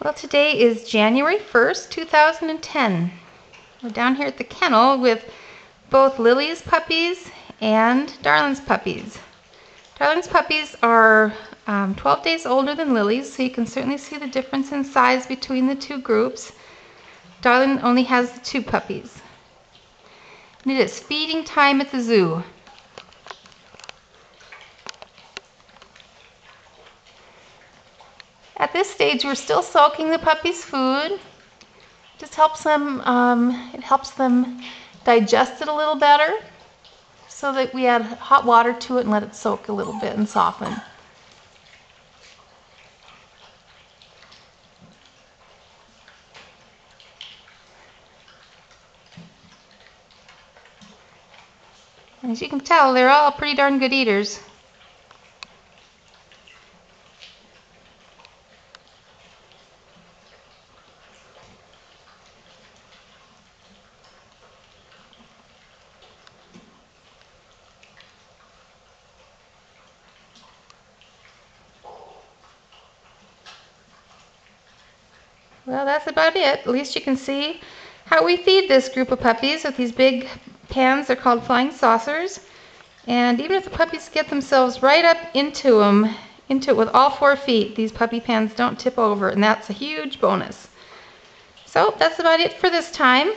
Well, today is January 1st, 2010. We're down here at the kennel with both Lily's puppies and Darlin's puppies. Darlin's puppies are 12 days older than Lily's, so you can certainly see the difference in size between the two groups. Darlin only has the two puppies. And it is feeding time at the zoo. At this stage, we're still soaking the puppies' food. Just helps them, it helps them digest it a little better, so that we add hot water to it and let it soak a little bit and soften. As you can tell, they're all pretty darn good eaters. Well, that's about it. At least you can see how we feed this group of puppies with these big pans. They're called flying saucers. And even if the puppies get themselves right up into it with all 4 feet, these puppy pans don't tip over, and that's a huge bonus. So that's about it for this time.